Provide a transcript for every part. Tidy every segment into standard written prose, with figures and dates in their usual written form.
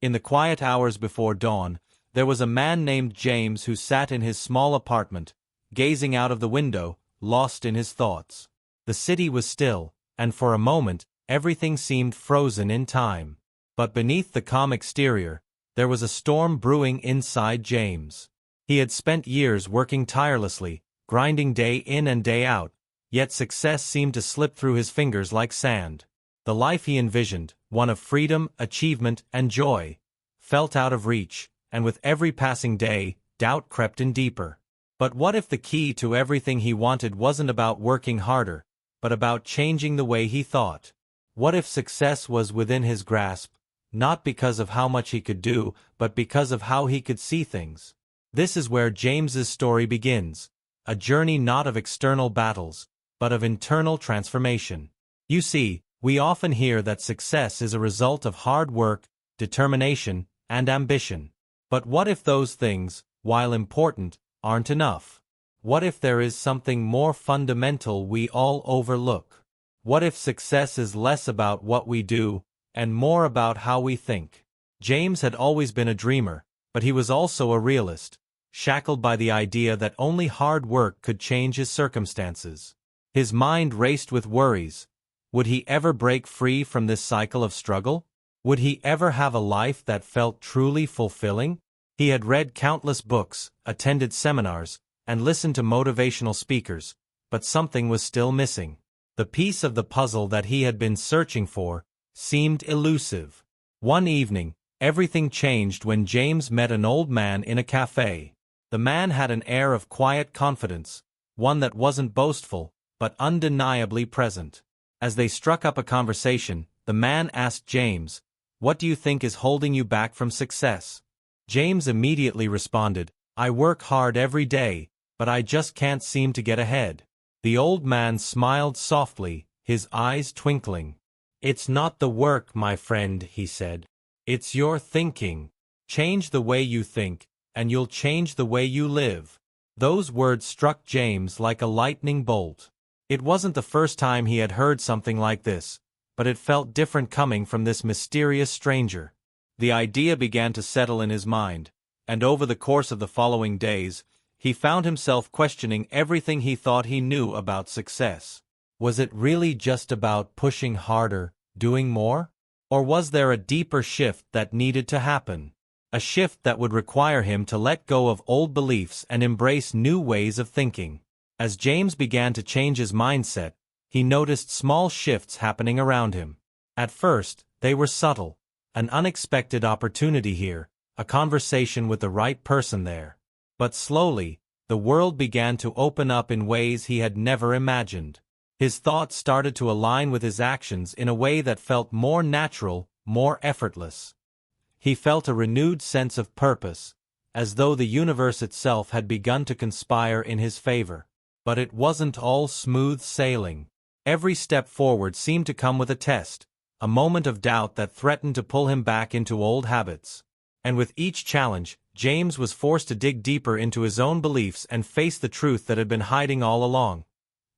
In the quiet hours before dawn, there was a man named James who sat in his small apartment, gazing out of the window, lost in his thoughts. The city was still, and for a moment, everything seemed frozen in time. But beneath the calm exterior, there was a storm brewing inside James. He had spent years working tirelessly, grinding day in and day out, yet success seemed to slip through his fingers like sand. The life he envisioned, one of freedom, achievement, and joy, felt out of reach, and with every passing day, doubt crept in deeper. But what if the key to everything he wanted wasn't about working harder, but about changing the way he thought? What if success was within his grasp, not because of how much he could do, but because of how he could see things? This is where James's story begins, a journey not of external battles, but of internal transformation. You see, we often hear that success is a result of hard work, determination, and ambition. But what if those things, while important, aren't enough? What if there is something more fundamental we all overlook? What if success is less about what we do, and more about how we think? James had always been a dreamer, but he was also a realist, shackled by the idea that only hard work could change his circumstances. His mind raced with worries. Would he ever break free from this cycle of struggle? Would he ever have a life that felt truly fulfilling? He had read countless books, attended seminars, and listened to motivational speakers, but something was still missing. The piece of the puzzle that he had been searching for seemed elusive. One evening, everything changed when James met an old man in a cafe. The man had an air of quiet confidence, one that wasn't boastful, but undeniably present. As they struck up a conversation, the man asked James, "What do you think is holding you back from success?" James immediately responded, "I work hard every day, but I just can't seem to get ahead." The old man smiled softly, his eyes twinkling. "It's not the work, my friend," he said. "It's your thinking. Change the way you think, and you'll change the way you live." Those words struck James like a lightning bolt. It wasn't the first time he had heard something like this, but it felt different coming from this mysterious stranger. The idea began to settle in his mind, and over the course of the following days, he found himself questioning everything he thought he knew about success. Was it really just about pushing harder, doing more? Or was there a deeper shift that needed to happen? A shift that would require him to let go of old beliefs and embrace new ways of thinking. As James began to change his mindset, he noticed small shifts happening around him. At first, they were subtle. An unexpected opportunity here, a conversation with the right person there. But slowly, the world began to open up in ways he had never imagined. His thoughts started to align with his actions in a way that felt more natural, more effortless. He felt a renewed sense of purpose, as though the universe itself had begun to conspire in his favor. But it wasn't all smooth sailing. Every step forward seemed to come with a test, a moment of doubt that threatened to pull him back into old habits. And with each challenge, James was forced to dig deeper into his own beliefs and face the truth that had been hiding all along.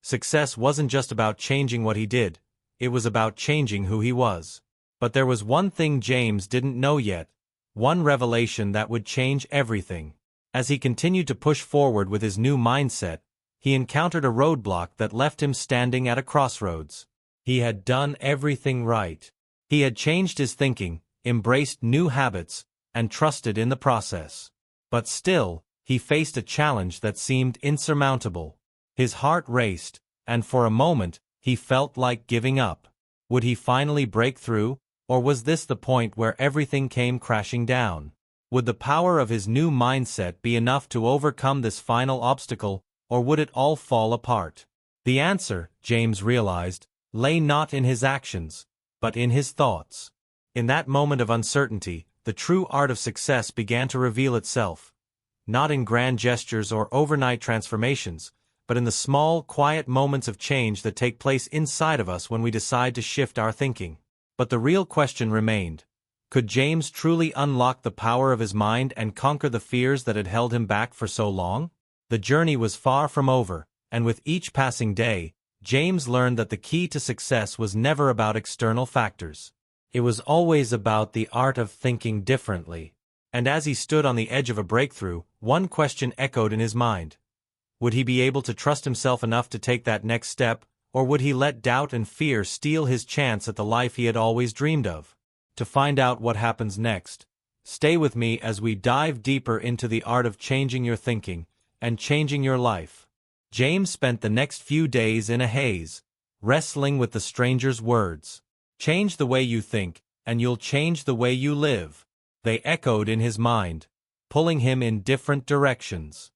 Success wasn't just about changing what he did, it was about changing who he was. But there was one thing James didn't know yet, one revelation that would change everything. As he continued to push forward with his new mindset, he encountered a roadblock that left him standing at a crossroads. He had done everything right. He had changed his thinking, embraced new habits, and trusted in the process. But still, he faced a challenge that seemed insurmountable. His heart raced, and for a moment, he felt like giving up. Would he finally break through, or was this the point where everything came crashing down? Would the power of his new mindset be enough to overcome this final obstacle, or would it all fall apart? The answer, James realized, lay not in his actions, but in his thoughts. In that moment of uncertainty, the true art of success began to reveal itself. Not in grand gestures or overnight transformations, but in the small, quiet moments of change that take place inside of us when we decide to shift our thinking. But the real question remained. Could James truly unlock the power of his mind and conquer the fears that had held him back for so long? The journey was far from over, and with each passing day, James learned that the key to success was never about external factors. It was always about the art of thinking differently. And as he stood on the edge of a breakthrough, one question echoed in his mind. Would he be able to trust himself enough to take that next step, or would he let doubt and fear steal his chance at the life he had always dreamed of? To find out what happens next, stay with me as we dive deeper into the art of changing your thinking and changing your life. James spent the next few days in a haze, wrestling with the stranger's words. Change the way you think, and you'll change the way you live. They echoed in his mind, pulling him in different directions.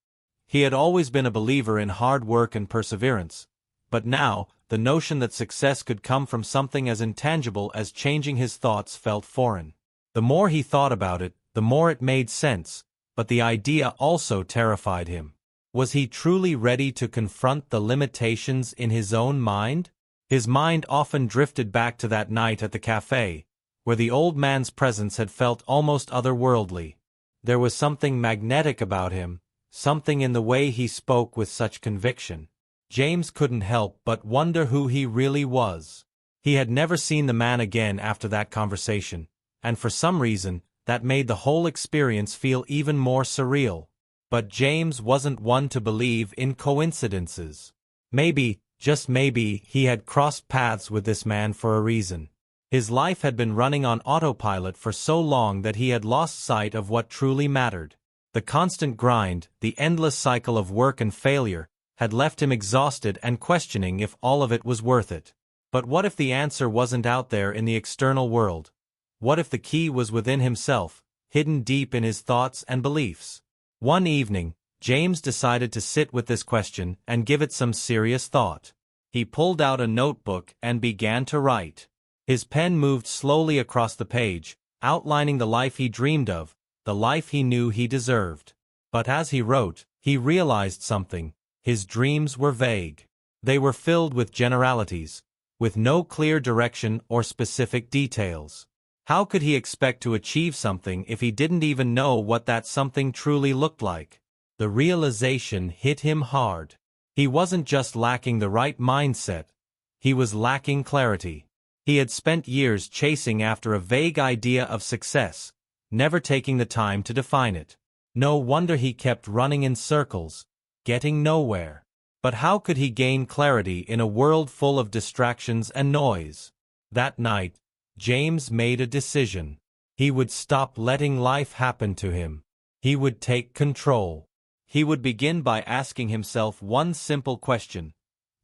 He had always been a believer in hard work and perseverance, but now, the notion that success could come from something as intangible as changing his thoughts felt foreign. The more he thought about it, the more it made sense, but the idea also terrified him. Was he truly ready to confront the limitations in his own mind? His mind often drifted back to that night at the cafe, where the old man's presence had felt almost otherworldly. There was something magnetic about him, something in the way he spoke with such conviction. James couldn't help but wonder who he really was. He had never seen the man again after that conversation, and for some reason, that made the whole experience feel even more surreal. But James wasn't one to believe in coincidences. Maybe, just maybe, he had crossed paths with this man for a reason. His life had been running on autopilot for so long that he had lost sight of what truly mattered. The constant grind, the endless cycle of work and failure, had left him exhausted and questioning if all of it was worth it. But what if the answer wasn't out there in the external world? What if the key was within himself, hidden deep in his thoughts and beliefs? One evening, James decided to sit with this question and give it some serious thought. He pulled out a notebook and began to write. His pen moved slowly across the page, outlining the life he dreamed of, the life he knew he deserved. But as he wrote, he realized something. His dreams were vague. They were filled with generalities, with no clear direction or specific details. How could he expect to achieve something if he didn't even know what that something truly looked like? The realization hit him hard. He wasn't just lacking the right mindset, he was lacking clarity. He had spent years chasing after a vague idea of success, never taking the time to define it. No wonder he kept running in circles, getting nowhere. But how could he gain clarity in a world full of distractions and noise? That night, James made a decision. He would stop letting life happen to him. He would take control. He would begin by asking himself one simple question.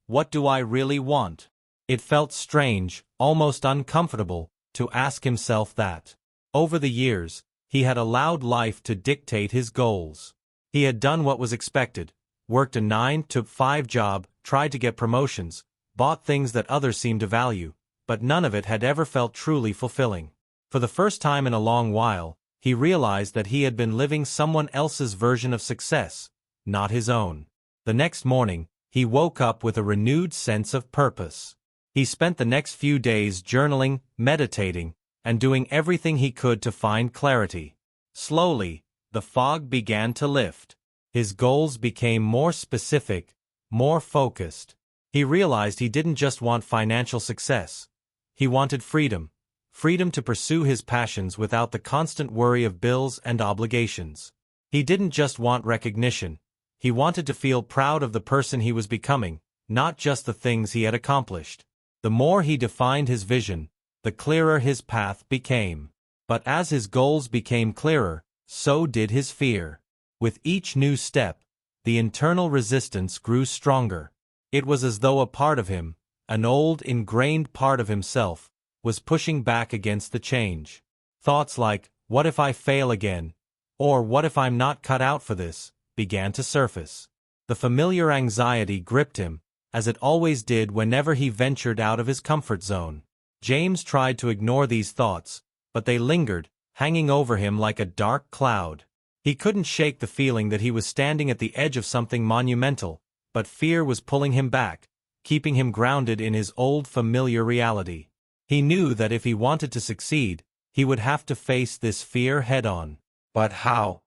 What do I really want? It felt strange, almost uncomfortable, to ask himself that. Over the years, he had allowed life to dictate his goals. He had done what was expected, worked a 9-to-5 job, tried to get promotions, bought things that others seemed to value, but none of it had ever felt truly fulfilling. For the first time in a long while, he realized that he had been living someone else's version of success, not his own. The next morning, he woke up with a renewed sense of purpose. He spent the next few days journaling, meditating, and doing everything he could to find clarity. Slowly, the fog began to lift. His goals became more specific, more focused. He realized he didn't just want financial success. He wanted freedom. Freedom to pursue his passions without the constant worry of bills and obligations. He didn't just want recognition. He wanted to feel proud of the person he was becoming, not just the things he had accomplished. The more he defined his vision, the clearer his path became. But as his goals became clearer, so did his fear. With each new step, the internal resistance grew stronger. It was as though a part of him, an old, ingrained part of himself, was pushing back against the change. Thoughts like, what if I fail again? Or what if I'm not cut out for this? Began to surface. The familiar anxiety gripped him, as it always did whenever he ventured out of his comfort zone. James tried to ignore these thoughts, but they lingered, hanging over him like a dark cloud. He couldn't shake the feeling that he was standing at the edge of something monumental, but fear was pulling him back, keeping him grounded in his old familiar reality. He knew that if he wanted to succeed, he would have to face this fear head-on. But how?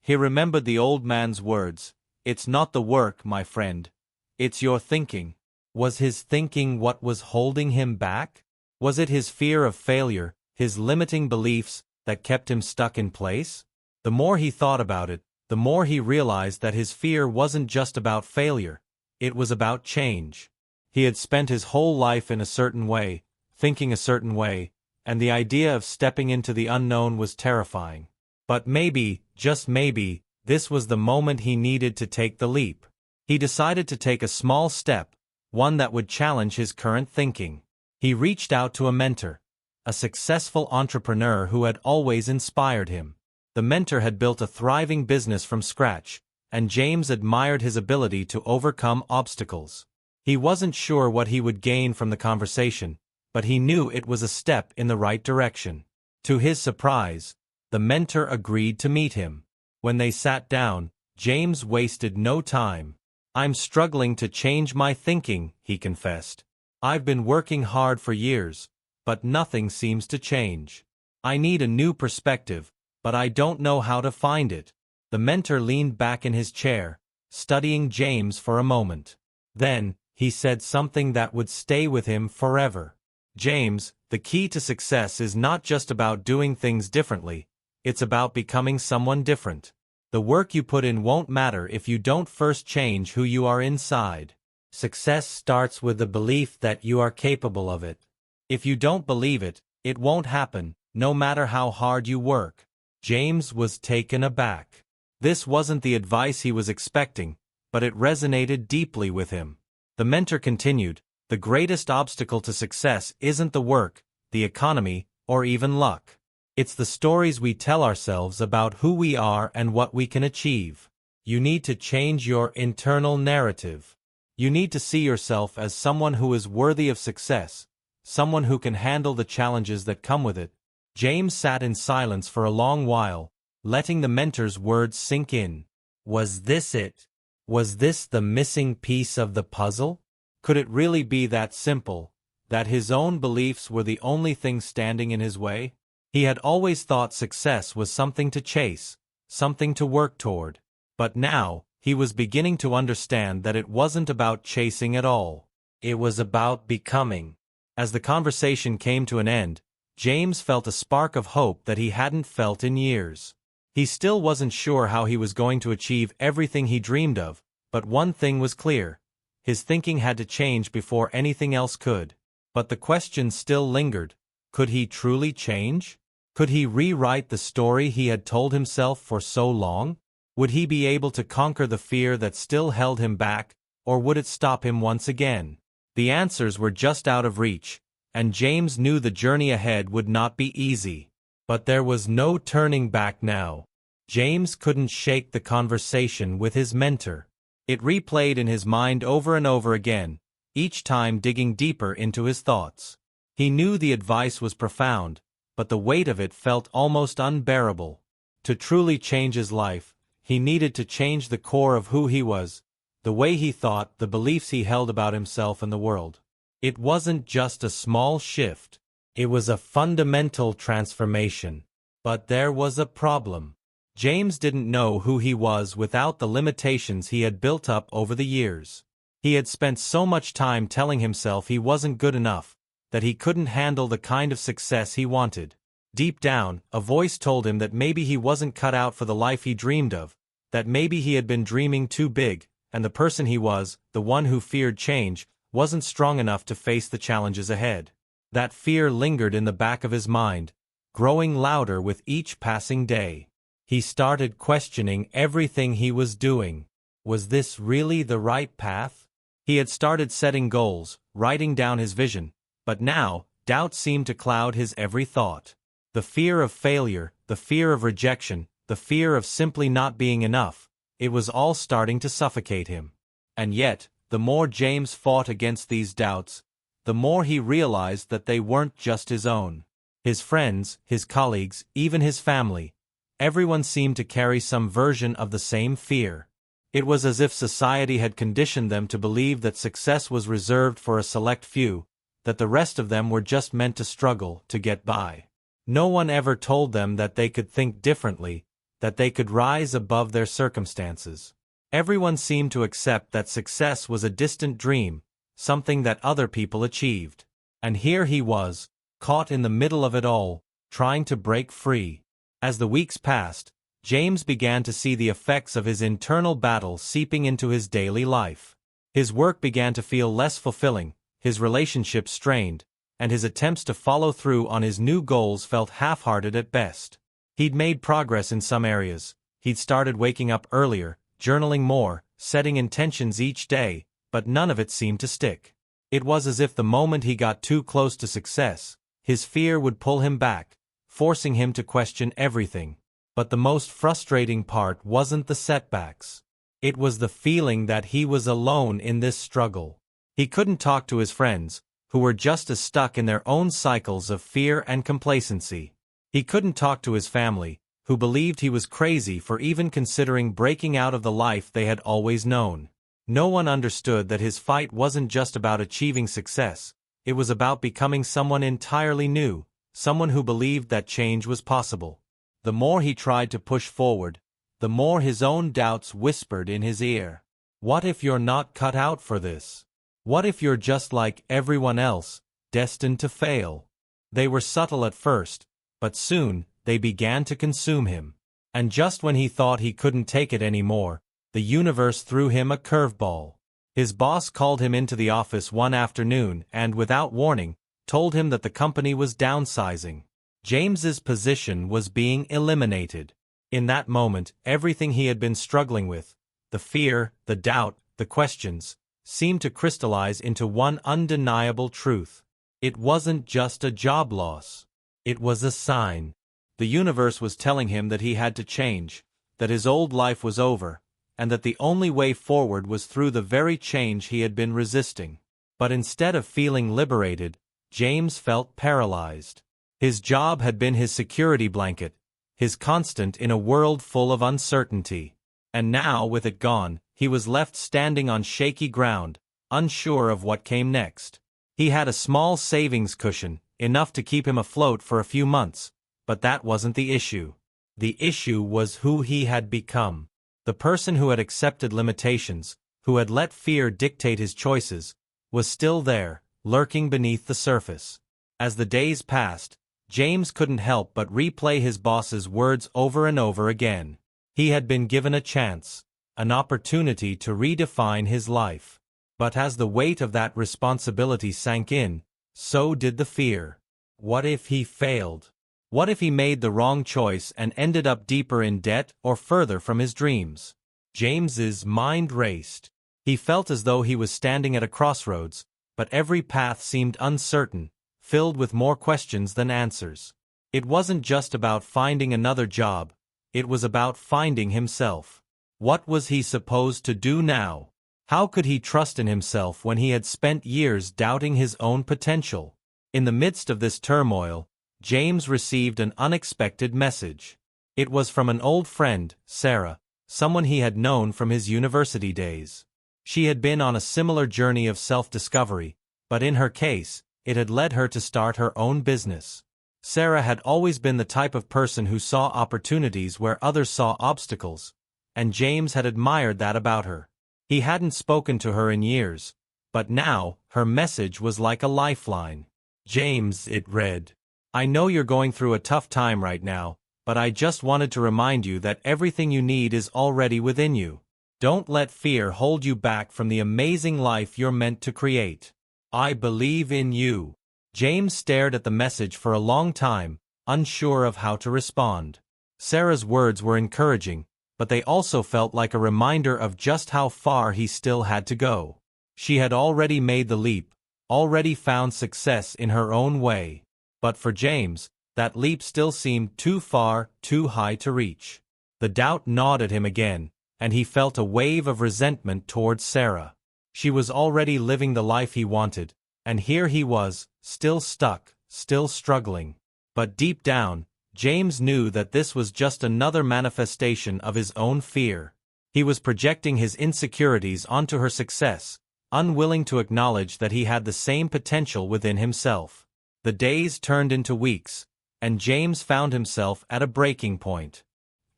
He remembered the old man's words, "It's not the work, my friend. It's your thinking." Was his thinking what was holding him back? Was it his fear of failure, his limiting beliefs that kept him stuck in place? The more he thought about it, the more he realized that his fear wasn't just about failure, it was about change. He had spent his whole life in a certain way, thinking a certain way, and the idea of stepping into the unknown was terrifying. But maybe, just maybe, this was the moment he needed to take the leap. He decided to take a small step, one that would challenge his current thinking. He reached out to a mentor, a successful entrepreneur who had always inspired him. The mentor had built a thriving business from scratch, and James admired his ability to overcome obstacles. He wasn't sure what he would gain from the conversation, but he knew it was a step in the right direction. To his surprise, the mentor agreed to meet him. When they sat down, James wasted no time. "I'm struggling to change my thinking," he confessed. "I've been working hard for years, but nothing seems to change. I need a new perspective, but I don't know how to find it." The mentor leaned back in his chair, studying James for a moment. Then, he said something that would stay with him forever. "James, the key to success is not just about doing things differently, it's about becoming someone different. The work you put in won't matter if you don't first change who you are inside. Success starts with the belief that you are capable of it. If you don't believe it, it won't happen, no matter how hard you work." James was taken aback. This wasn't the advice he was expecting, but it resonated deeply with him. The mentor continued, "The greatest obstacle to success isn't the work, the economy, or even luck. It's the stories we tell ourselves about who we are and what we can achieve. You need to change your internal narrative. You need to see yourself as someone who is worthy of success, someone who can handle the challenges that come with it." James sat in silence for a long while, letting the mentor's words sink in. Was this it? Was this the missing piece of the puzzle? Could it really be that simple, that his own beliefs were the only thing standing in his way? He had always thought success was something to chase, something to work toward. But now, he was beginning to understand that it wasn't about chasing at all. It was about becoming. As the conversation came to an end, James felt a spark of hope that he hadn't felt in years. He still wasn't sure how he was going to achieve everything he dreamed of, but one thing was clear. His thinking had to change before anything else could. But the question still lingered. Could he truly change? Could he rewrite the story he had told himself for so long? Would he be able to conquer the fear that still held him back, or would it stop him once again? The answers were just out of reach, and James knew the journey ahead would not be easy. But there was no turning back now. James couldn't shake the conversation with his mentor. It replayed in his mind over and over again, each time digging deeper into his thoughts. He knew the advice was profound, but the weight of it felt almost unbearable. To truly change his life, he needed to change the core of who he was, the way he thought, the beliefs he held about himself and the world. It wasn't just a small shift. It was a fundamental transformation. But there was a problem. James didn't know who he was without the limitations he had built up over the years. He had spent so much time telling himself he wasn't good enough, that he couldn't handle the kind of success he wanted. Deep down, a voice told him that maybe he wasn't cut out for the life he dreamed of, that maybe he had been dreaming too big, and the person he was, the one who feared change, wasn't strong enough to face the challenges ahead. That fear lingered in the back of his mind, growing louder with each passing day. He started questioning everything he was doing. Was this really the right path? He had started setting goals, writing down his vision, but now, doubt seemed to cloud his every thought. The fear of failure, the fear of rejection, the fear of simply not being enough, it was all starting to suffocate him. And yet, the more James fought against these doubts, the more he realized that they weren't just his own. His friends, his colleagues, even his family, everyone seemed to carry some version of the same fear. It was as if society had conditioned them to believe that success was reserved for a select few, that the rest of them were just meant to struggle to get by. No one ever told them that they could think differently, that they could rise above their circumstances. Everyone seemed to accept that success was a distant dream, something that other people achieved. And here he was, caught in the middle of it all, trying to break free. As the weeks passed, James began to see the effects of his internal battle seeping into his daily life. His work began to feel less fulfilling, his relationships strained, and his attempts to follow through on his new goals felt half-hearted at best. He'd made progress in some areas. He'd started waking up earlier, journaling more, setting intentions each day, but none of it seemed to stick. It was as if the moment he got too close to success, his fear would pull him back, forcing him to question everything. But the most frustrating part wasn't the setbacks. It was the feeling that he was alone in this struggle. He couldn't talk to his friends, who were just as stuck in their own cycles of fear and complacency. He couldn't talk to his family, who believed he was crazy for even considering breaking out of the life they had always known. No one understood that his fight wasn't just about achieving success, it was about becoming someone entirely new, someone who believed that change was possible. The more he tried to push forward, the more his own doubts whispered in his ear. What if you're not cut out for this? What if you're just like everyone else, destined to fail? They were subtle at first, but soon, they began to consume him. And just when he thought he couldn't take it anymore, the universe threw him a curveball. His boss called him into the office one afternoon and, without warning, told him that the company was downsizing. James's position was being eliminated. In that moment, everything he had been struggling with, the fear, the doubt, the questions, seemed to crystallize into one undeniable truth. It wasn't just a job loss. It was a sign. The universe was telling him that he had to change, that his old life was over, and that the only way forward was through the very change he had been resisting. But instead of feeling liberated, James felt paralyzed. His job had been his security blanket, his constant in a world full of uncertainty. And now, with it gone, he was left standing on shaky ground, unsure of what came next. He had a small savings cushion, enough to keep him afloat for a few months, but that wasn't the issue. The issue was who he had become. The person who had accepted limitations, who had let fear dictate his choices, was still there, lurking beneath the surface. As the days passed, James couldn't help but replay his boss's words over and over again. He had been given a chance, an opportunity to redefine his life. But as the weight of that responsibility sank in, so did the fear. What if he failed? What if he made the wrong choice and ended up deeper in debt or further from his dreams? James's mind raced. He felt as though he was standing at a crossroads, but every path seemed uncertain, filled with more questions than answers. It wasn't just about finding another job, it was about finding himself. What was he supposed to do now? How could he trust in himself when he had spent years doubting his own potential? In the midst of this turmoil, James received an unexpected message. It was from an old friend, Sarah, someone he had known from his university days. She had been on a similar journey of self-discovery, but in her case, it had led her to start her own business. Sarah had always been the type of person who saw opportunities where others saw obstacles, and James had admired that about her. He hadn't spoken to her in years, but now, her message was like a lifeline. James, it read, I know you're going through a tough time right now, but I just wanted to remind you that everything you need is already within you. Don't let fear hold you back from the amazing life you're meant to create. I believe in you. James stared at the message for a long time, unsure of how to respond. Sarah's words were encouraging, but they also felt like a reminder of just how far he still had to go. She had already made the leap, already found success in her own way. But for James, that leap still seemed too far, too high to reach. The doubt gnawed at him again, and he felt a wave of resentment towards Sarah. She was already living the life he wanted, and here he was, still stuck, still struggling. But deep down, James knew that this was just another manifestation of his own fear. He was projecting his insecurities onto her success, unwilling to acknowledge that he had the same potential within himself. The days turned into weeks, and James found himself at a breaking point.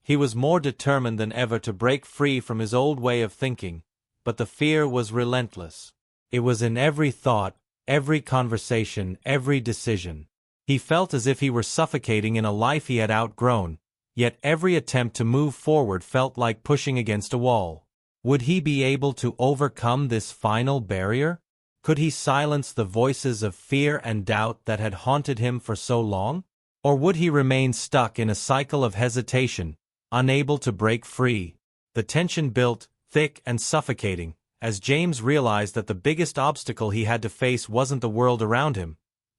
He was more determined than ever to break free from his old way of thinking, but the fear was relentless. It was in every thought, every conversation, every decision. He felt as if he were suffocating in a life he had outgrown, yet every attempt to move forward felt like pushing against a wall. Would he be able to overcome this final barrier? Could he silence the voices of fear and doubt that had haunted him for so long? Or would he remain stuck in a cycle of hesitation, unable to break free? The tension built, thick and suffocating, as James realized that the biggest obstacle he had to face wasn't the world around him.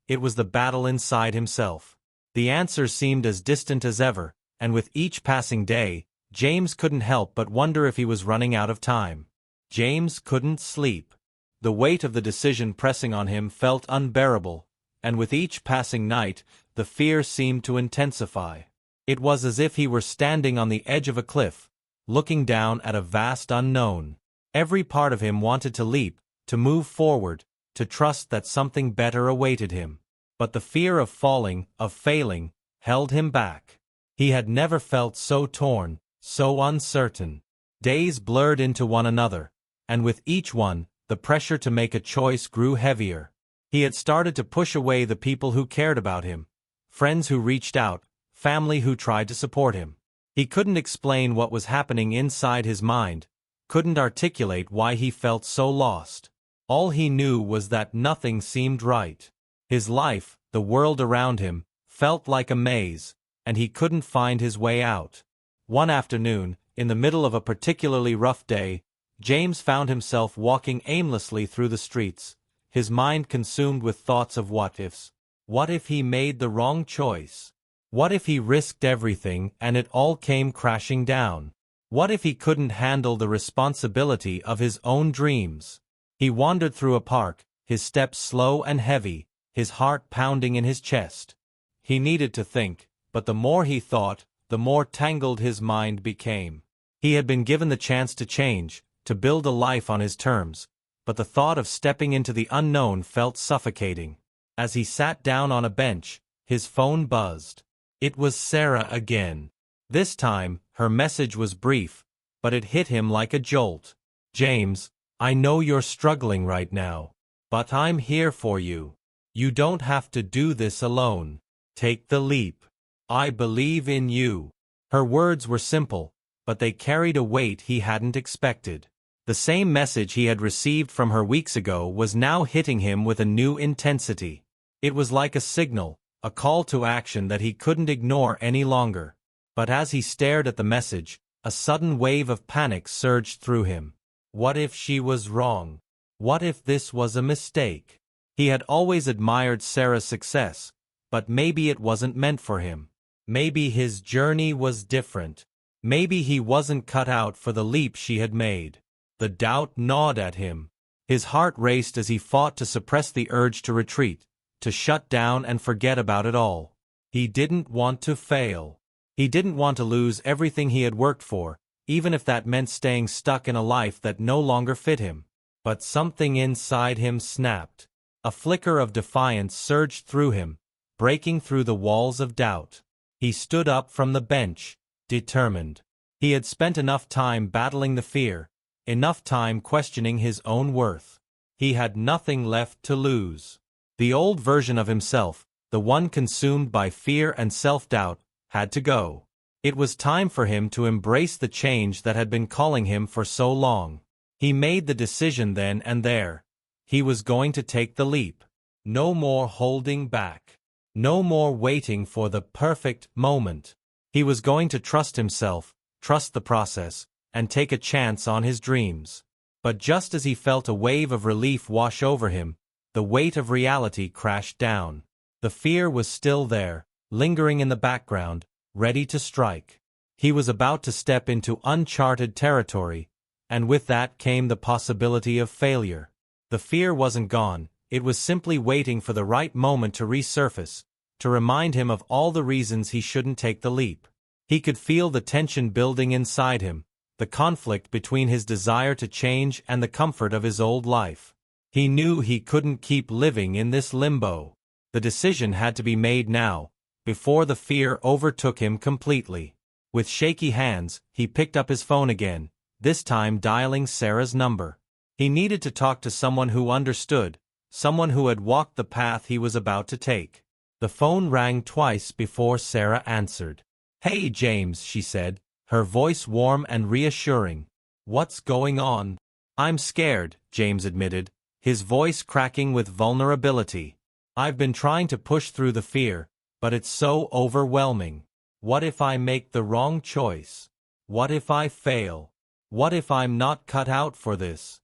It was the battle inside himself. The answers seemed as distant as ever, and with each passing day, James couldn't help but wonder if he was running out of time. James couldn't sleep. The weight of the decision pressing on him felt unbearable, and with each passing night, the fear seemed to intensify. It was as if he were standing on the edge of a cliff, looking down at a vast unknown. Every part of him wanted to leap, to move forward, to trust that something better awaited him. But the fear of falling, of failing, held him back. He had never felt so torn, so uncertain. Days blurred into one another, and with each one, the pressure to make a choice grew heavier. He had started to push away the people who cared about him, friends who reached out, family who tried to support him. He couldn't explain what was happening inside his mind, couldn't articulate why he felt so lost. All he knew was that nothing seemed right. His life, the world around him, felt like a maze, and he couldn't find his way out. One afternoon, in the middle of a particularly rough day, James found himself walking aimlessly through the streets, his mind consumed with thoughts of what-ifs. What if he made the wrong choice? What if he risked everything and it all came crashing down? What if he couldn't handle the responsibility of his own dreams? He wandered through a park, his steps slow and heavy, his heart pounding in his chest. He needed to think, but the more he thought, the more tangled his mind became. He had been given the chance to change, to build a life on his terms, but the thought of stepping into the unknown felt suffocating. As he sat down on a bench, his phone buzzed. It was Sarah again. This time, her message was brief, but it hit him like a jolt. "James, I know you're struggling right now, but I'm here for you. You don't have to do this alone. Take the leap. I believe in you." Her words were simple, but they carried a weight he hadn't expected. The same message he had received from her weeks ago was now hitting him with a new intensity. It was like a signal, a call to action that he couldn't ignore any longer. But as he stared at the message, a sudden wave of panic surged through him. What if she was wrong? What if this was a mistake? He had always admired Sarah's success, but maybe it wasn't meant for him. Maybe his journey was different. Maybe he wasn't cut out for the leap she had made. The doubt gnawed at him. His heart raced as he fought to suppress the urge to retreat, to shut down and forget about it all. He didn't want to fail. He didn't want to lose everything he had worked for, even if that meant staying stuck in a life that no longer fit him. But something inside him snapped. A flicker of defiance surged through him, breaking through the walls of doubt. He stood up from the bench, determined. He had spent enough time battling the fear, enough time questioning his own worth. He had nothing left to lose. The old version of himself, the one consumed by fear and self-doubt, had to go. It was time for him to embrace the change that had been calling him for so long. He made the decision then and there. He was going to take the leap. No more holding back. No more waiting for the perfect moment. He was going to trust himself, trust the process, and take a chance on his dreams. But just as he felt a wave of relief wash over him, the weight of reality crashed down. The fear was still there, lingering in the background, ready to strike. He was about to step into uncharted territory, and with that came the possibility of failure. The fear wasn't gone, it was simply waiting for the right moment to resurface, to remind him of all the reasons he shouldn't take the leap. He could feel the tension building inside him, the conflict between his desire to change and the comfort of his old life. He knew he couldn't keep living in this limbo. The decision had to be made now, before the fear overtook him completely. With shaky hands, he picked up his phone again, this time dialing Sarah's number. He needed to talk to someone who understood, someone who had walked the path he was about to take. The phone rang twice before Sarah answered. "Hey, James," she said, her voice warm and reassuring. "What's going on?" "I'm scared," James admitted, his voice cracking with vulnerability. "I've been trying to push through the fear, but it's so overwhelming. What if I make the wrong choice? What if I fail? What if I'm not cut out for this?"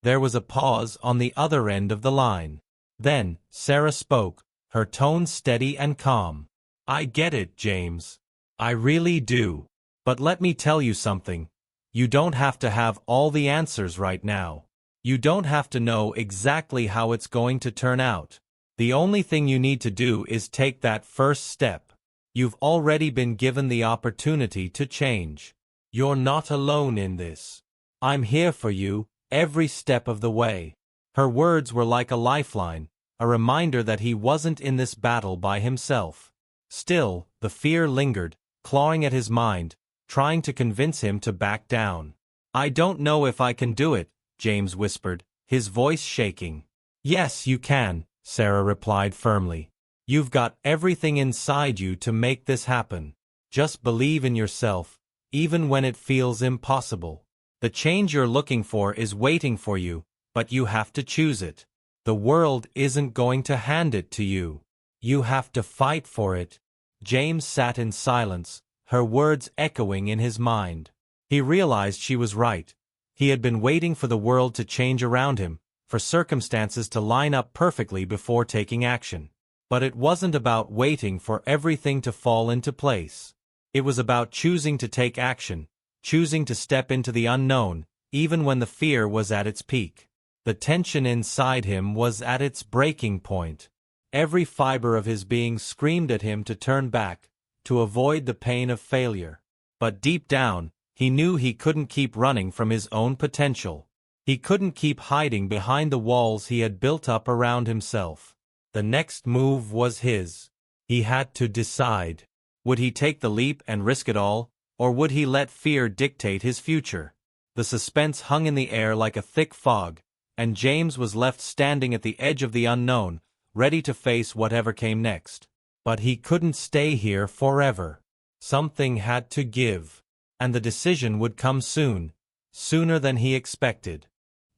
There was a pause on the other end of the line. Then, Sarah spoke, her tone steady and calm. "I get it, James. I really do. But let me tell you something. You don't have to have all the answers right now. You don't have to know exactly how it's going to turn out. The only thing you need to do is take that first step. You've already been given the opportunity to change. You're not alone in this. I'm here for you, every step of the way." Her words were like a lifeline, a reminder that he wasn't in this battle by himself. Still, the fear lingered, clawing at his mind, trying to convince him to back down. "I don't know if I can do it," James whispered, his voice shaking. "Yes, you can," Sarah replied firmly. "You've got everything inside you to make this happen. Just believe in yourself, even when it feels impossible. The change you're looking for is waiting for you, but you have to choose it. The world isn't going to hand it to you. You have to fight for it." James sat in silence, her words echoing in his mind. He realized she was right. He had been waiting for the world to change around him, for circumstances to line up perfectly before taking action. But it wasn't about waiting for everything to fall into place. It was about choosing to take action, choosing to step into the unknown, even when the fear was at its peak. The tension inside him was at its breaking point. Every fiber of his being screamed at him to turn back, to avoid the pain of failure. But deep down, he knew he couldn't keep running from his own potential. He couldn't keep hiding behind the walls he had built up around himself. The next move was his. He had to decide. Would he take the leap and risk it all, or would he let fear dictate his future? The suspense hung in the air like a thick fog, and James was left standing at the edge of the unknown, ready to face whatever came next. But he couldn't stay here forever. Something had to give. And the decision would come soon, sooner than he expected.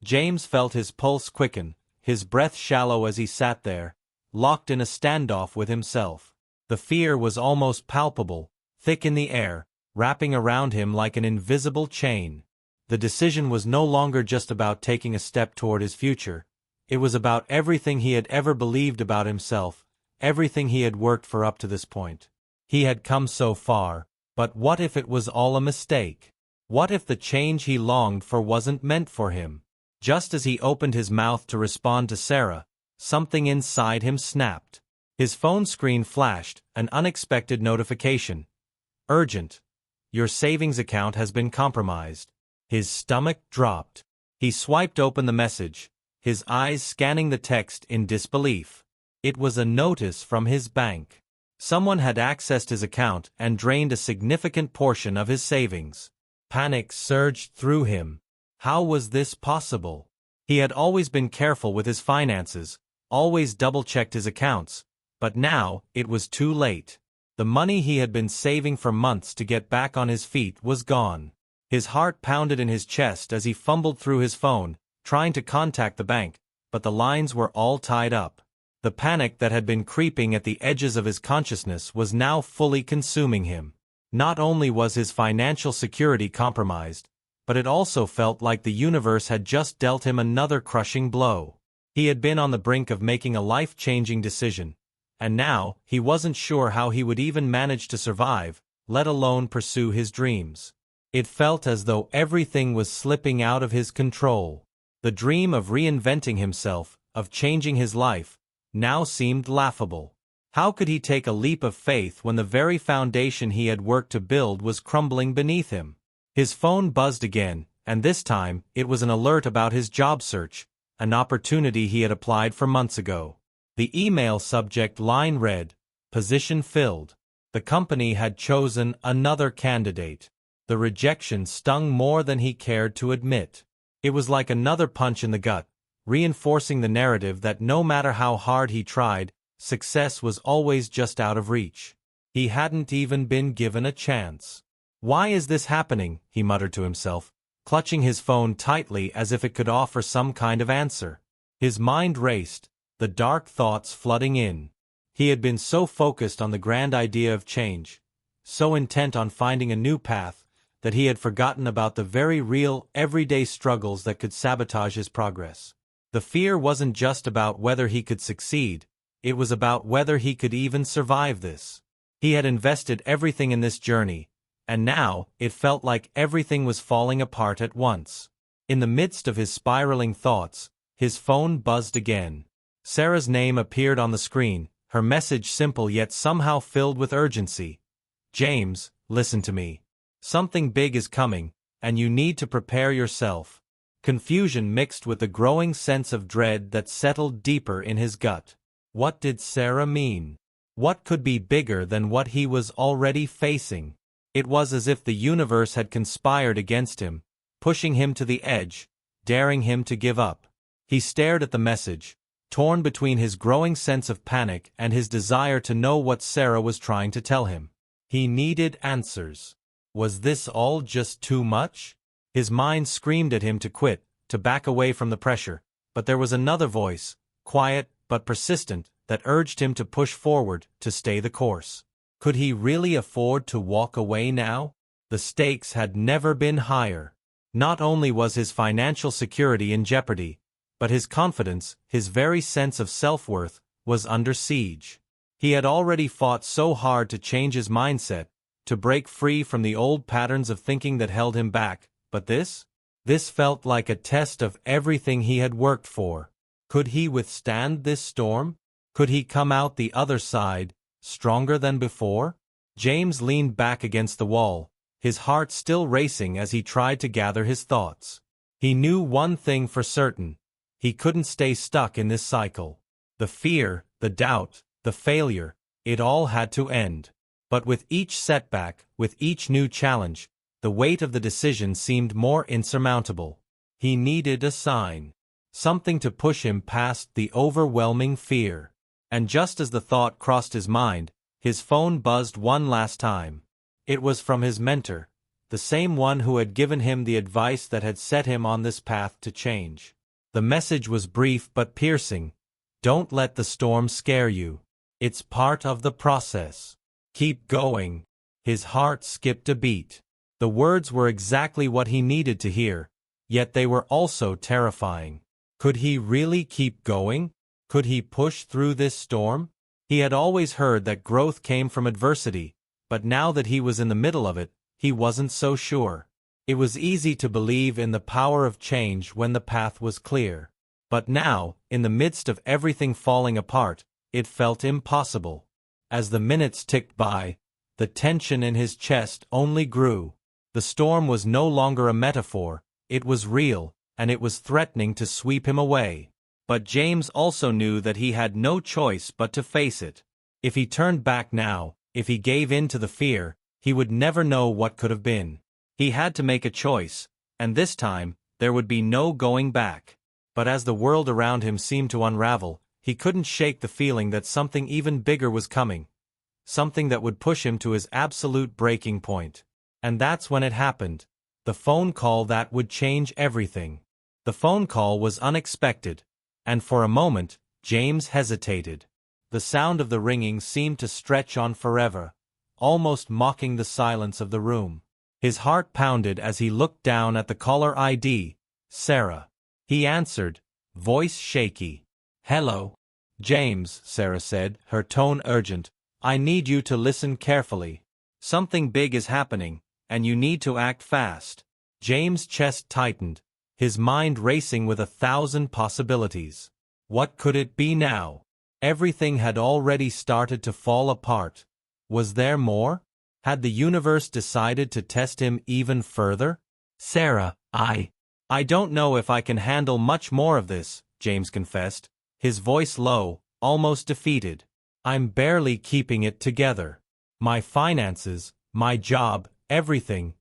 James felt his pulse quicken, his breath shallow as he sat there, locked in a standoff with himself. The fear was almost palpable, thick in the air, wrapping around him like an invisible chain. The decision was no longer just about taking a step toward his future. It was about everything he had ever believed about himself, everything he had worked for up to this point. He had come so far, but what if it was all a mistake? What if the change he longed for wasn't meant for him? Just as he opened his mouth to respond to Sarah, something inside him snapped. His phone screen flashed, an unexpected notification. "Urgent. Your savings account has been compromised." His stomach dropped. He swiped open the message, his eyes scanning the text in disbelief. It was a notice from his bank. Someone had accessed his account and drained a significant portion of his savings. Panic surged through him. How was this possible? He had always been careful with his finances, always double-checked his accounts, but now it was too late. The money he had been saving for months to get back on his feet was gone. His heart pounded in his chest as he fumbled through his phone, trying to contact the bank, but the lines were all tied up. The panic that had been creeping at the edges of his consciousness was now fully consuming him. Not only was his financial security compromised, but it also felt like the universe had just dealt him another crushing blow. He had been on the brink of making a life-changing decision, and now he wasn't sure how he would even manage to survive, let alone pursue his dreams. It felt as though everything was slipping out of his control. The dream of reinventing himself, of changing his life, now seemed laughable. How could he take a leap of faith when the very foundation he had worked to build was crumbling beneath him? His phone buzzed again, and this time it was an alert about his job search, an opportunity he had applied for months ago. The email subject line read, "Position filled." The company had chosen another candidate. The rejection stung more than he cared to admit. It was like another punch in the gut, reinforcing the narrative that no matter how hard he tried, success was always just out of reach. He hadn't even been given a chance. "Why is this happening?" he muttered to himself, clutching his phone tightly as if it could offer some kind of answer. His mind raced, the dark thoughts flooding in. He had been so focused on the grand idea of change, so intent on finding a new path, that he had forgotten about the very real, everyday struggles that could sabotage his progress. The fear wasn't just about whether he could succeed, it was about whether he could even survive this. He had invested everything in this journey, and now it felt like everything was falling apart at once. In the midst of his spiraling thoughts, his phone buzzed again. Sarah's name appeared on the screen, her message simple yet somehow filled with urgency. "James, listen to me. Something big is coming, and you need to prepare yourself." Confusion mixed with the growing sense of dread that settled deeper in his gut. What did Sarah mean? What could be bigger than what he was already facing? It was as if the universe had conspired against him, pushing him to the edge, daring him to give up. He stared at the message, torn between his growing sense of panic and his desire to know what Sarah was trying to tell him. He needed answers. Was this all just too much? His mind screamed at him to quit, to back away from the pressure, but there was another voice, quiet but persistent, that urged him to push forward, to stay the course. Could he really afford to walk away now? The stakes had never been higher. Not only was his financial security in jeopardy, but his confidence, his very sense of self-worth, was under siege. He had already fought so hard to change his mindset, to break free from the old patterns of thinking that held him back, but this felt like a test of everything he had worked for. Could he withstand this storm? Could he come out the other side, stronger than before? James leaned back against the wall, his heart still racing as he tried to gather his thoughts. He knew one thing for certain: he couldn't stay stuck in this cycle. The fear, the doubt, the failure, it all had to end. But with each setback, with each new challenge, the weight of the decision seemed more insurmountable. He needed a sign. Something to push him past the overwhelming fear. And just as the thought crossed his mind, his phone buzzed one last time. It was from his mentor, the same one who had given him the advice that had set him on this path to change. The message was brief but piercing. "Don't let the storm scare you. It's part of the process. Keep going." His heart skipped a beat. The words were exactly what he needed to hear, yet they were also terrifying. Could he really keep going? Could he push through this storm? He had always heard that growth came from adversity, but now that he was in the middle of it, he wasn't so sure. It was easy to believe in the power of change when the path was clear. But now, in the midst of everything falling apart, it felt impossible. As the minutes ticked by, the tension in his chest only grew. The storm was no longer a metaphor, it was real, and it was threatening to sweep him away. But James also knew that he had no choice but to face it. If he turned back now, if he gave in to the fear, he would never know what could have been. He had to make a choice, and this time, there would be no going back. But as the world around him seemed to unravel, he couldn't shake the feeling that something even bigger was coming. Something that would push him to his absolute breaking point. And that's when it happened. The phone call that would change everything. The phone call was unexpected, and for a moment, James hesitated. The sound of the ringing seemed to stretch on forever, almost mocking the silence of the room. His heart pounded as he looked down at the caller ID, Sarah. He answered, voice shaky. "Hello, James," Sarah said, her tone urgent. "I need you to listen carefully. Something big is happening, and you need to act fast." James' chest tightened, his mind racing with 1,000 possibilities. What could it be now? Everything had already started to fall apart. Was there more? Had the universe decided to test him even further? "Sarah, I don't know if I can handle much more of this," James confessed, his voice low, almost defeated. "I'm barely keeping it together. My finances, my job, everything.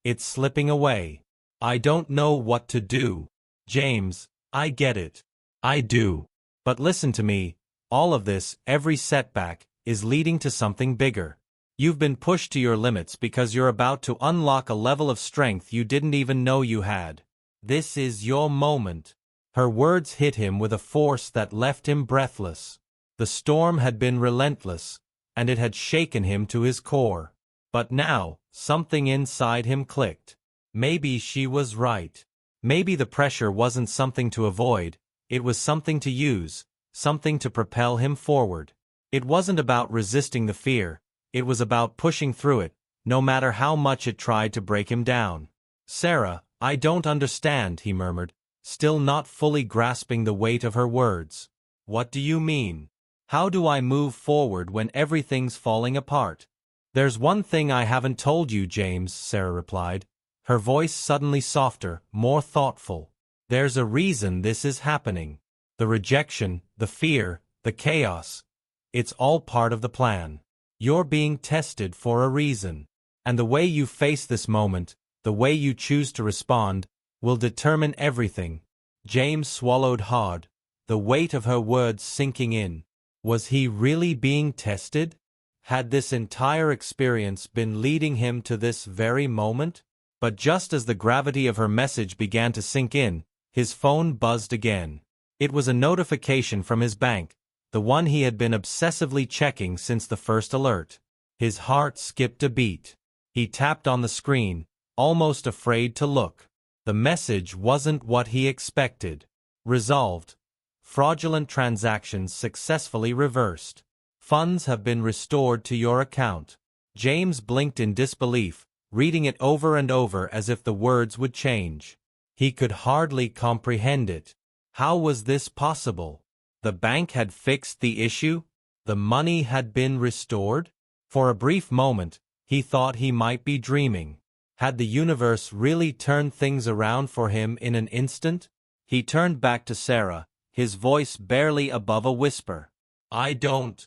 It's slipping away. I don't know what to do." "James, I get it. I do. But listen to me, All of this, every setback, is leading to something bigger. You've been pushed to your limits because you're about to unlock a level of strength you didn't even know you had. This is your moment. Her words hit him with a force that left him breathless. The storm had been relentless, and it had shaken him to his core. But now, something inside him clicked. Maybe she was right. Maybe the pressure wasn't something to avoid, it was something to use, something to propel him forward. It wasn't about resisting the fear, it was about pushing through it, no matter how much it tried to break him down. "Sarah, I don't understand," he murmured, still not fully grasping the weight of her words. "What do you mean? How do I move forward when everything's falling apart?" "There's one thing I haven't told you, James," Sarah replied, her voice suddenly softer, more thoughtful. "There's a reason this is happening. The rejection, the fear, the chaos. It's all part of the plan. You're being tested for a reason. And the way you face this moment, the way you choose to respond, will determine everything." James swallowed hard, the weight of her words sinking in. Was he really being tested? Had this entire experience been leading him to this very moment? But just as the gravity of her message began to sink in, his phone buzzed again. It was a notification from his bank, the one he had been obsessively checking since the first alert. His heart skipped a beat. He tapped on the screen, almost afraid to look. The message wasn't what he expected. "Resolved. Fraudulent transactions successfully reversed. Funds have been restored to your account." James blinked in disbelief, reading it over and over as if the words would change. He could hardly comprehend it. How was this possible? The bank had fixed the issue? The money had been restored? For a brief moment, he thought he might be dreaming. Had the universe really turned things around for him in an instant? He turned back to Sarah, his voice barely above a whisper. I don't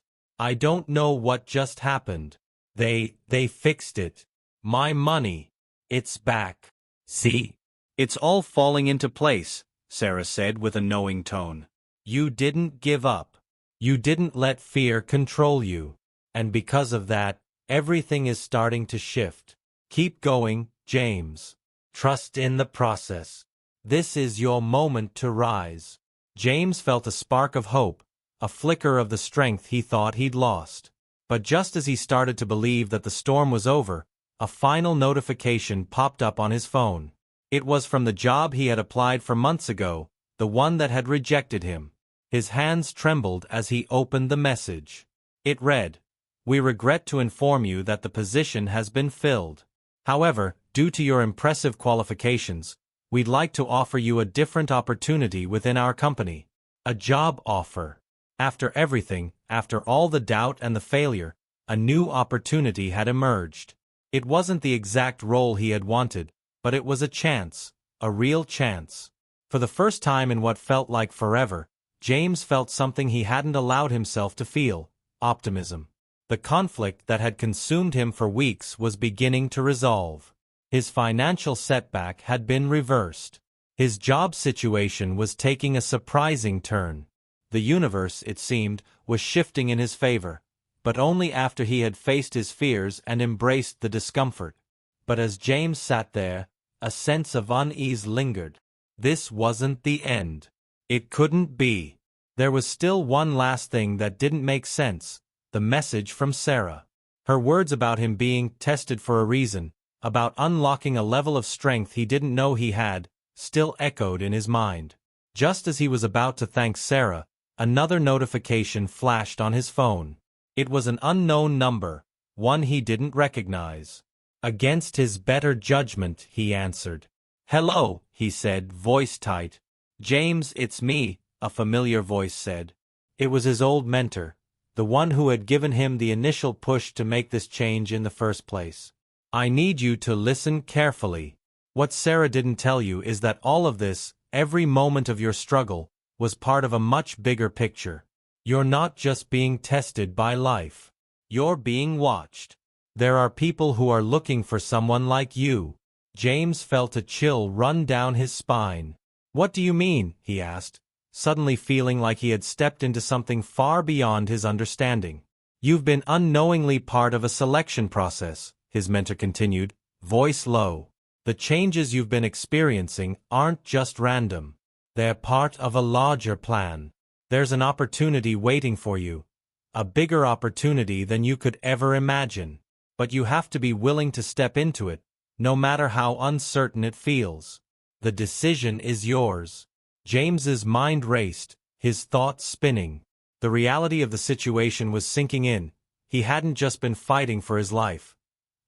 know what just happened. They fixed it. My money. It's back. See? It's all falling into place," Sarah said with a knowing tone. "You didn't give up. You didn't let fear control you. And because of that, everything is starting to shift. Keep going, James. Trust in the process. This is your moment to rise." James felt a spark of hope, a flicker of the strength he thought he'd lost. But just as he started to believe that the storm was over, a final notification popped up on his phone. It was from the job he had applied for months ago, the one that had rejected him. His hands trembled as he opened the message. It read, "We regret to inform you that the position has been filled. However, due to your impressive qualifications, we'd like to offer you a different opportunity within our company. A job offer." After everything, after all the doubt and the failure, a new opportunity had emerged. It wasn't the exact role he had wanted, but it was a chance, a real chance. For the first time in what felt like forever, James felt something he hadn't allowed himself to feel: optimism. The conflict that had consumed him for weeks was beginning to resolve. His financial setback had been reversed. His job situation was taking a surprising turn. The universe, it seemed, was shifting in his favor, but only after he had faced his fears and embraced the discomfort. But as James sat there, a sense of unease lingered. This wasn't the end. It couldn't be. There was still one last thing that didn't make sense: the message from Sarah. Her words about him being tested for a reason, about unlocking a level of strength he didn't know he had, still echoed in his mind. Just as he was about to thank Sarah, another notification flashed on his phone. It was an unknown number, one he didn't recognize. Against his better judgment, he answered. "Hello," he said, voice tight. "James, it's me," a familiar voice said. It was his old mentor, the one who had given him the initial push to make this change in the first place. "I need you to listen carefully. What Sarah didn't tell you is that all of this, every moment of your struggle, was part of a much bigger picture. You're not just being tested by life. You're being watched. There are people who are looking for someone like you." James felt a chill run down his spine. "What do you mean?" he asked, suddenly feeling like he had stepped into something far beyond his understanding. "You've been unknowingly part of a selection process," his mentor continued, voice low. "The changes you've been experiencing aren't just random. They're part of a larger plan. There's an opportunity waiting for you. A bigger opportunity than you could ever imagine. But you have to be willing to step into it, no matter how uncertain it feels. The decision is yours." James's mind raced, his thoughts spinning. The reality of the situation was sinking in. He hadn't just been fighting for his life.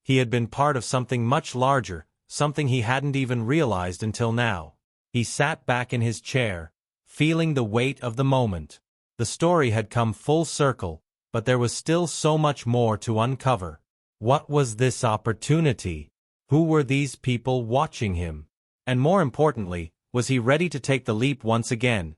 He had been part of something much larger, something he hadn't even realized until now. He sat back in his chair, feeling the weight of the moment. The story had come full circle, but there was still so much more to uncover. What was this opportunity? Who were these people watching him? And more importantly, was he ready to take the leap once again?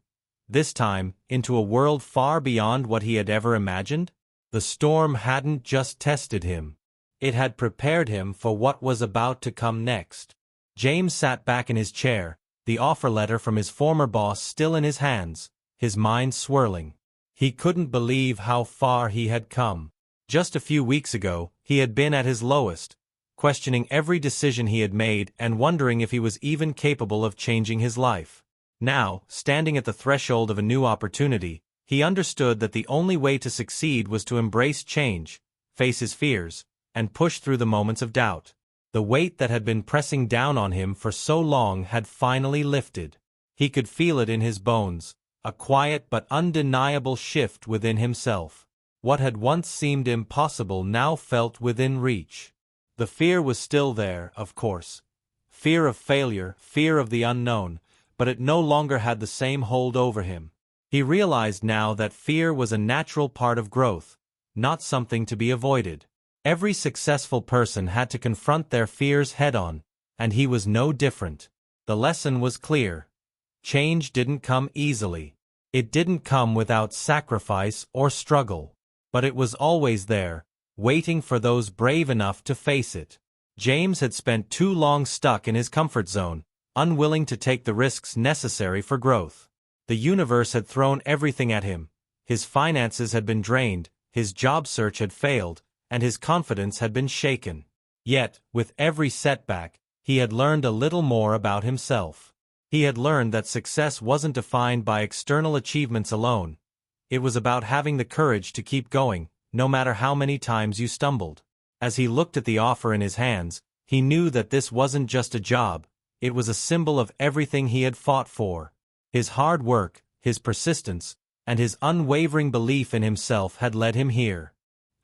This time, into a world far beyond what he had ever imagined? The storm hadn't just tested him. It had prepared him for what was about to come next. James sat back in his chair, the offer letter from his former boss still in his hands, his mind swirling. He couldn't believe how far he had come. Just a few weeks ago, he had been at his lowest, questioning every decision he had made and wondering if he was even capable of changing his life. Now, standing at the threshold of a new opportunity, he understood that the only way to succeed was to embrace change, face his fears, and push through the moments of doubt. The weight that had been pressing down on him for so long had finally lifted. He could feel it in his bones, a quiet but undeniable shift within himself. What had once seemed impossible now felt within reach. The fear was still there, of course. Fear of failure, fear of the unknown, but it no longer had the same hold over him. He realized now that fear was a natural part of growth, not something to be avoided. Every successful person had to confront their fears head-on, and he was no different. The lesson was clear. Change didn't come easily. It didn't come without sacrifice or struggle. But it was always there, waiting for those brave enough to face it. James had spent too long stuck in his comfort zone, unwilling to take the risks necessary for growth. The universe had thrown everything at him. His finances had been drained, his job search had failed, and his confidence had been shaken. Yet, with every setback, he had learned a little more about himself. He had learned that success wasn't defined by external achievements alone. It was about having the courage to keep going, no matter how many times you stumbled. As he looked at the offer in his hands, he knew that this wasn't just a job, it was a symbol of everything he had fought for. His hard work, his persistence, and his unwavering belief in himself had led him here.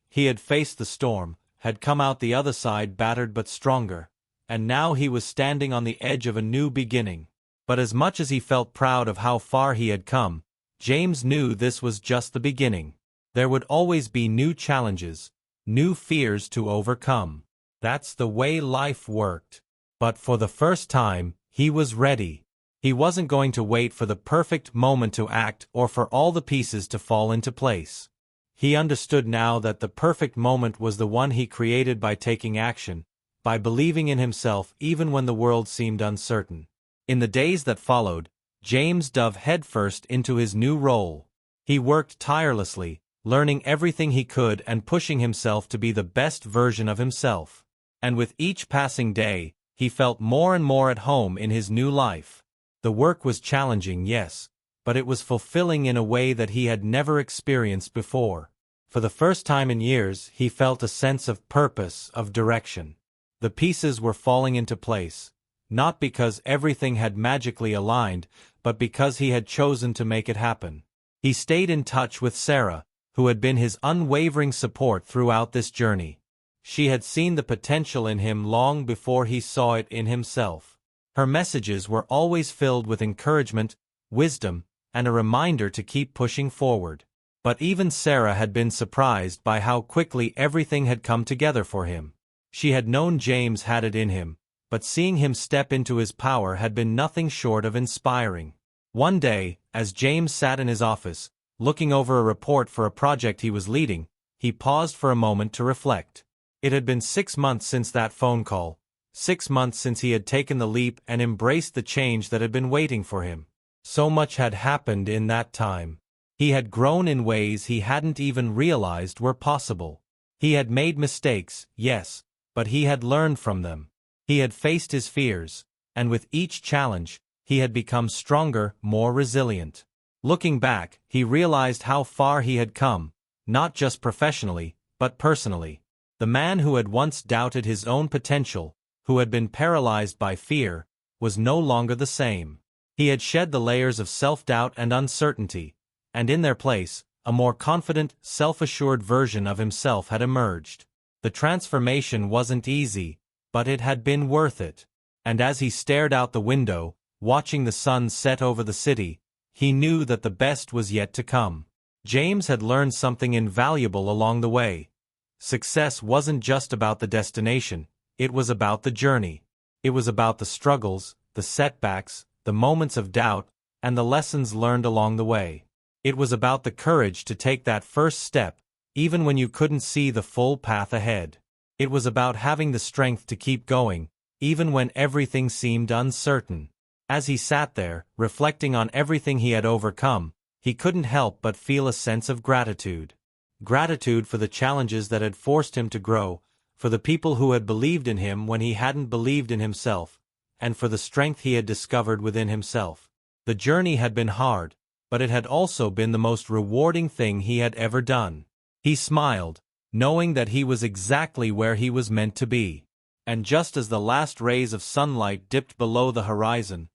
He had faced the storm, had come out the other side battered but stronger, and now he was standing on the edge of a new beginning. But as much as he felt proud of how far he had come, James knew this was just the beginning. There would always be new challenges, new fears to overcome. That's the way life worked. But for the first time, he was ready. He wasn't going to wait for the perfect moment to act or for all the pieces to fall into place. He understood now that the perfect moment was the one he created by taking action, by believing in himself even when the world seemed uncertain. In the days that followed, James dove headfirst into his new role. He worked tirelessly, learning everything he could and pushing himself to be the best version of himself. And with each passing day, he felt more and more at home in his new life. The work was challenging, yes, but it was fulfilling in a way that he had never experienced before. For the first time in years, he felt a sense of purpose, of direction. The pieces were falling into place. Not because everything had magically aligned, but because he had chosen to make it happen. He stayed in touch with Sarah, who had been his unwavering support throughout this journey. She had seen the potential in him long before he saw it in himself. Her messages were always filled with encouragement, wisdom, and a reminder to keep pushing forward. But even Sarah had been surprised by how quickly everything had come together for him. She had known James had it in him, but seeing him step into his power had been nothing short of inspiring. One day, as James sat in his office, looking over a report for a project he was leading, he paused for a moment to reflect. It had been 6 months since that phone call, 6 months since he had taken the leap and embraced the change that had been waiting for him. So much had happened in that time. He had grown in ways he hadn't even realized were possible. He had made mistakes, yes, but he had learned from them. He had faced his fears, and with each challenge, he had become stronger, more resilient. Looking back, he realized how far he had come, not just professionally, but personally. The man who had once doubted his own potential, who had been paralyzed by fear, was no longer the same. He had shed the layers of self-doubt and uncertainty, and in their place, a more confident, self-assured version of himself had emerged. The transformation wasn't easy, but it had been worth it. And as he stared out the window, watching the sun set over the city, he knew that the best was yet to come. James had learned something invaluable along the way. Success wasn't just about the destination, it was about the journey. It was about the struggles, the setbacks, the moments of doubt, and the lessons learned along the way. It was about the courage to take that first step, even when you couldn't see the full path ahead. It was about having the strength to keep going, even when everything seemed uncertain. As he sat there, reflecting on everything he had overcome, he couldn't help but feel a sense of gratitude. Gratitude for the challenges that had forced him to grow, for the people who had believed in him when he hadn't believed in himself, and for the strength he had discovered within himself. The journey had been hard, but it had also been the most rewarding thing he had ever done. He smiled, knowing that he was exactly where he was meant to be. And just as the last rays of sunlight dipped below the horizon,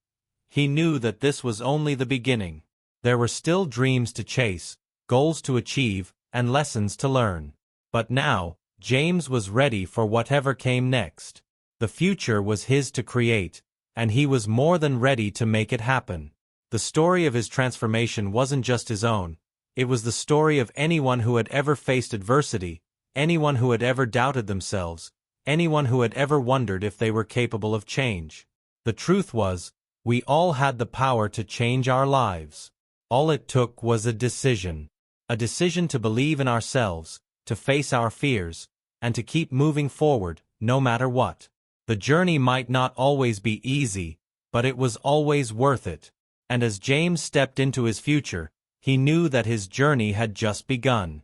he knew that this was only the beginning. There were still dreams to chase, goals to achieve, and lessons to learn. But now, James was ready for whatever came next. The future was his to create, and he was more than ready to make it happen. The story of his transformation wasn't just his own, it was the story of anyone who had ever faced adversity, anyone who had ever doubted themselves, anyone who had ever wondered if they were capable of change. The truth was, we all had the power to change our lives. All it took was a decision to believe in ourselves, to face our fears, and to keep moving forward, no matter what. The journey might not always be easy, but it was always worth it. And as James stepped into his future, he knew that his journey had just begun.